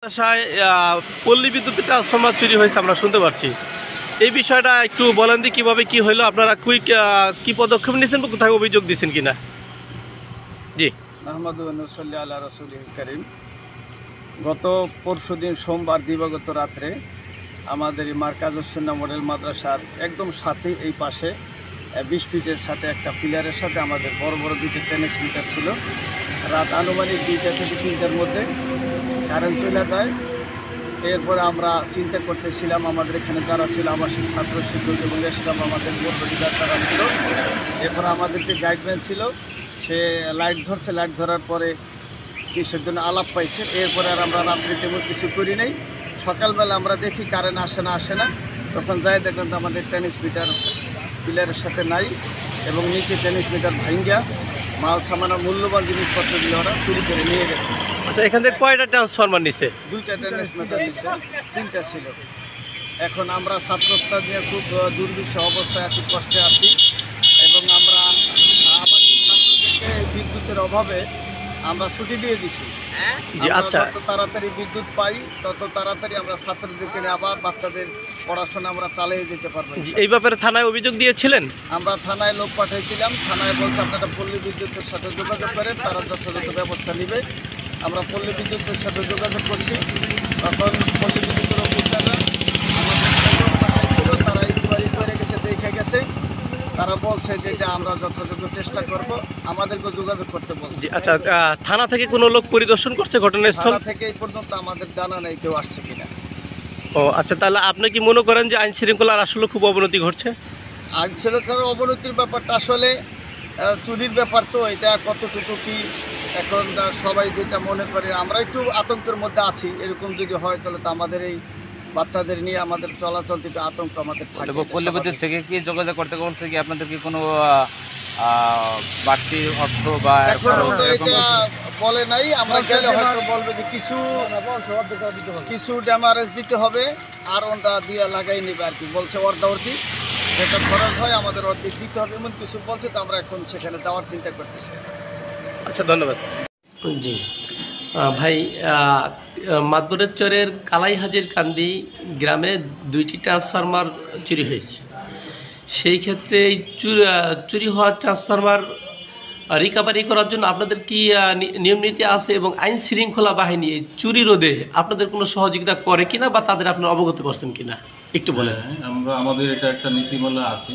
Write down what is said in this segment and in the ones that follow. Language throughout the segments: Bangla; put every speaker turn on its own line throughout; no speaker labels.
বাসায় পল্লী বিদ্যুতের ট্রান্সফরমার চুরি হয়েছে আমরা শুনতে পাচ্ছি। এই বিষয়টা একটু বলেন দি কিভাবে কি হলো, আপনারা কুইক কি পদক্ষেপ নিয়েছেন বা কোথায় অভিযোগ দিয়েছেন কিনা? জি,
আল্লাহ রসুল করিম। গত পরশুদিন সোমবার দিবাগত রাত্রে আমাদের এই মার্কাজুস-সুন্নাহ মডেল মাদ্রাসার একদম সাথে এই পাশে 20 ফিটের সাথে একটা পিলারের সাথে আমাদের বড় বড় দুটো ট্রান্সমিটার ছিল। রাত আনুমানিক 2টা থেকে 3টার মধ্যে কারেন্ট চলে যায়। এরপরে আমরা চিন্তা করতেছিলাম, আমাদের এখানে যারা ছিল আবাসিক ছাত্র শিক্ষক এবং স্টাফ আমাদের মোটরিদার তারা ছিল। এরপরে আমাদের যে গাইডম্যান ছিল সে লাইট ধরছে, লাইট ধরার পরে কিসের জন্য আলাপ পাইছে। এরপরে আর আমরা রাত্রি তেমন কিছু করি নাই। সকালবেলা আমরা দেখি কারেন্ট আসে না, তখন যাই দেখলাম তো আমাদের ট্রান্সমিটার পিলারের সাথে নাই এবং নিচে ট্রান্সমিটার ভাঙ্গা মাল সামানা মূল্যবান জিনিসপত্রগুলো ওরা চুরি করে নিয়ে গেছে।
আচ্ছা, এখান থেকে কয়টা ট্রান্সফরমার নিছে?
2টা ট্রান্সমিটার নিছে, 3টা ছিল। এখন আমরা ছাত্রস্থান নিয়ে খুব দুর্বিষহ অবস্থায় আছি, কষ্টে আছি এবং আমরা আমাদের ছাত্রদেরকে বিদ্যুতের অভাবে আমরা ছুটি দিয়ে দিছি।
আচ্ছা,
যত তাড়াতাড়ি বিদ্যুৎ পাই তত তাড়াতাড়ি আমরা ছাত্রদেরকে নিয়ে আবার বাচ্চাদের পড়াশোনা আমরা চালিয়ে যেতে পারবো।
এই ব্যাপারে থানায় অভিযোগ দিয়েছিলেন?
আমরা থানায় লোক পাঠিয়েছিলাম, থানায় বলছে আপনারা পল্লী বিদ্যুতের সাথে যোগাযোগ করেন, তারা যথাযথ ব্যবস্থা নেবে। আমরা পল্লী বিদ্যুতের সাথে যোগাযোগ করছি, তখন পল্লী বিদ্যুতের অফিসাররা আমাদের লোক পাঠিয়েছিল, তারা ইনকোয়ারি করে গেছে, দেখে গেছে। তারা বলছে যে আমরা যথাযথ চেষ্টা করব, আমাদেরকে যোগাযোগ করতে বলছে।
আচ্ছা, থানা থেকে কোনো লোক পরিদর্শন করছে ঘটনাস্থল?
থানা থেকে এই পর্যন্ত আমাদের জানা নেই কেউ আসছে কিনা।
ও আচ্ছা, তাহলে আপনি কি মনে করেন যে আইন শৃঙ্খলার আসলে খুব অবনতি ঘটছে?
আইন শৃঙ্খলার অবনতির ব্যাপারটা আসলে চুরির ব্যাপার, তো এটা কতটুকু কি এখন সবাই যেটা মনে করে, আমরা একটু আতঙ্কের মধ্যে আছি। এরকম যদি হয় তাহলে তো আমাদের এই বাচ্চাদের নিয়ে আমাদের চলাচল একটু আতঙ্ক আমাদের থাকে।
পল্লী বিদ্যুৎ থেকে কি যোগাযোগ করতে বলছে কি আপনাদের কি কোনো বাড়তি অর্থ বা
এখন এটা বলে নাই, আমরা গেলে হয়তো বলবে যে কিছু ড্যামারেজ দিতে হবে আর ওটা দিয়ে লাগাই নেবে আর কি বলছে। অর্ধাবর্তী যেটা খরচ হয় আমাদের অর্ধেক দিতে হবে এমন কিছু বলছে, তো আমরা এখন সেখানে যাওয়ার চিন্তা করতেছি।
আচ্ছা, ধন্যবাদ। জি ভাই, মাদবরের চরের কালাই হাজির কান্দি গ্রামে 2টি ট্রান্সফরমার চুরি হয়েছে। সেই ক্ষেত্রে এই চুরি হওয়া ট্রান্সফরমার রিকভারি করার জন্য আপনাদের কি নিয়ম নীতি আছে এবং আইন শৃঙ্খলা বাহিনী এই চুরি রোধে আপনাদের কোনো সহযোগিতা করে কিনা বা তাদের আপনারা অবগত করছেন কিনা একটু বলেন।
আমাদের এটা একটা নীতিমালা আছে,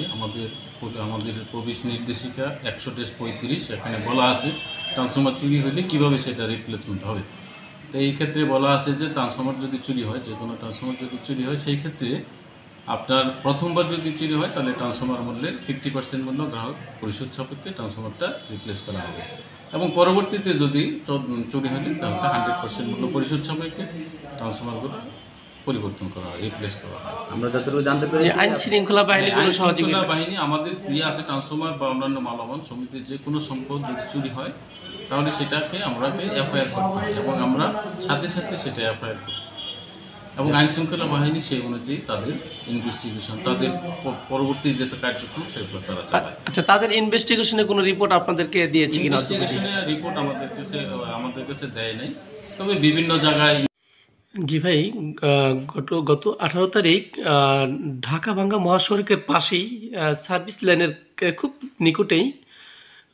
আমাদের প্রবেশ নির্দেশিকা 100-35 এখানে বলা আছে ট্রান্সফরমার চুরি হলে কিভাবে সেটা রিপ্লেসমেন্ট হবে। তো এই ক্ষেত্রে বলা আছে যে ট্রান্সফরমার যদি চুরি হয়, যে কোনো ট্রান্সফরমার যদি চুরি হয়, সেই ক্ষেত্রে আপনার প্রথমবার যদি চুরি হয় তাহলে ট্রান্সফরমার মূল্যের 50% মূল্য গ্রাহক পরিশোধ সাপেক্ষে ট্রান্সফরমারটা রিপ্লেস করা হবে এবং পরবর্তীতে যদি চুরি হলে তাহলে 100% মূল্য পরিশোধ সাপেক্ষে ট্রান্সফরমারগুলো পরিবর্তন করা হয়, রিপ্লেস করা হয়।
আমরা যতটুকু জানতে পেরেছি
আইন শৃঙ্খলা বাহিনী
বাহিনী আমাদের আছে ট্রান্সফরমার বা অন্যান্য মালামাল সমিতির যে কোনো সম্পদ যদি চুরি হয় তাহলে সেটাকে আমরা এফআইআর করতে হয় এবং আমরা সাথে সাথে সেটা এফআইআর করি এবং আইন শৃঙ্খলা বাহিনী সেই অনুযায়ী তাদের ইনভেস্টিগেশন, তাদের পরবর্তী যে কার্যক্রম সেগুলো তারা চালায়।
আচ্ছা, তাদের ইনভেস্টিগেশনে কোনো রিপোর্ট আপনাদেরকে দিয়েছে কিনা?
ইনভেস্টিগেশনে রিপোর্ট আমাদের কাছে দেয় নাই, তবে বিভিন্ন জায়গায়।
জি ভাই, গত 18 তারিখ ঢাকা ভাঙ্গা মহাসড়কের পাশেই সার্ভিস লাইনের খুব নিকটেই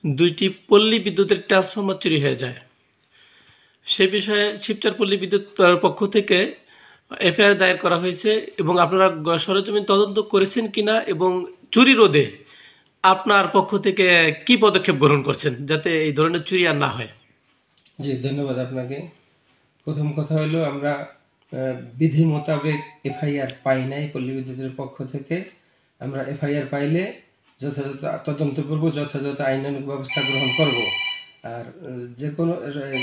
2টি পল্লী বিদ্যুতের ট্রান্সফরমার চুরি হয়ে যায়। সে বিষয়ে শিবচর পল্লী বিদ্যুৎ পক্ষ থেকে এফআইআর দায়ের করা হয়েছে এবং আপনারা সরেজমিন তদন্ত করেছেন কিনা এবং চুরি রোধে আপনার পক্ষ থেকে কি পদক্ষেপ গ্রহণ করছেন যাতে এই ধরনের চুরি আর না হয়?
জি, ধন্যবাদ আপনাকে। প্রথম কথা হলো আমরা বিধি মোতাবেক এফআইআর পাই নাই পল্লী বিদ্যুতের পক্ষ থেকে। আমরা এফআইআর পাইলে যথাযথ তদন্ত করব, যথাযথ আইনানুগ ব্যবস্থা গ্রহণ করব। আর যে কোনো এই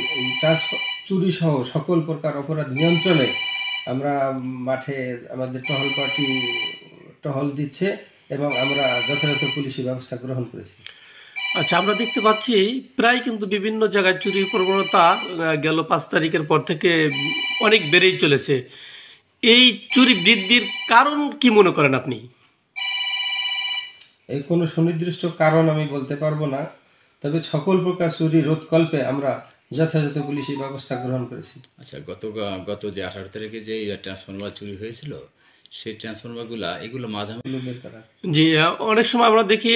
চুরি সহ সকল প্রকার অপরাধ নিয়ন্ত্রণে আমরা মাঠে আমাদের টহল পার্টি টহল দিচ্ছে এবং আমরা যথাযথ পুলিশি ব্যবস্থা গ্রহণ করেছি।
আচ্ছা, আমরা দেখতে পাচ্ছি প্রায় কিন্তু বিভিন্ন জায়গায় চুরির প্রবণতা গেল 5 তারিখের পর থেকে অনেক বেড়েই চলেছে। এই চুরি বৃদ্ধির কারণ কি মনে করেন আপনি?
এই কোনো সুনির্দিষ্ট কারণ আমি বলতে পারবো না, তবে সকল প্রকার চুরি রোধকল্পে আমরা যথাযথ পুলিশি ব্যবস্থা গ্রহণ করেছি।
আচ্ছা, গত যে 18 তারিখে যে ট্রান্সফরমার চুরি হয়েছিল, সেই ট্রান্সফরমারগুলা এগুলো মাঝামাঝি
বের করার
জি, অনেক সময় আমরা দেখি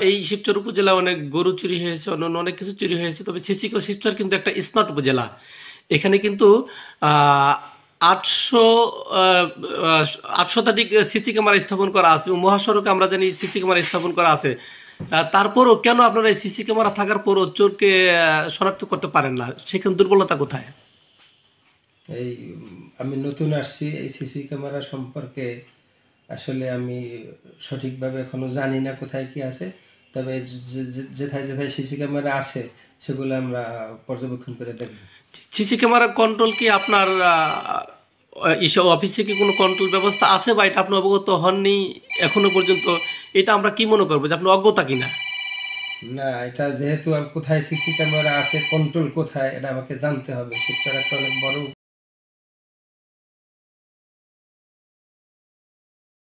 এই শিবচর উপজেলা অনেক গরু চুরি হয়েছে, অন্যান্য অনেক কিছু চুরি হয়েছে। তবে শিবচর কিন্তু একটা স্মার্ট উপজেলা। এখানে কিন্তু 800 সিসি ক্যামেরা স্থাপন করা আছে। মহাসড়কে আমরা জানি সিসি ক্যামেরা স্থাপন করা আছে। তারপরও কেন আপনারা এই সিসি ক্যামেরা থাকার পরও চোরকে শনাক্ত করতে পারেন না? সেখানে দুর্বলতা কোথায়?
এই আমি নতুন আসছি, এই সিসি ক্যামেরা সম্পর্কে আসলে আমি সঠিকভাবে এখনো জানি না কোথায় কি আছে। তবে যেথায় যেথায় সিসি ক্যামেরা আছে সেগুলো আমরা পর্যবেক্ষণ করে দেখব।
সিসি ক্যামেরা কন্ট্রোল কি আপনার এইসব অফিসে কি কোনো কন্ট্রোল ব্যবস্থা আছে, বা এটা আপনি অবগত হননি এখনো পর্যন্ত? এটা আমরা কি মনে করবো যে আপনি অজ্ঞতা কিনা?
না, এটা যেহেতু কোথায় সিসি ক্যামেরা আছে, কন্ট্রোল কোথায়, এটা আমাকে জানতে হবে। শিবচর একটা অনেক বড়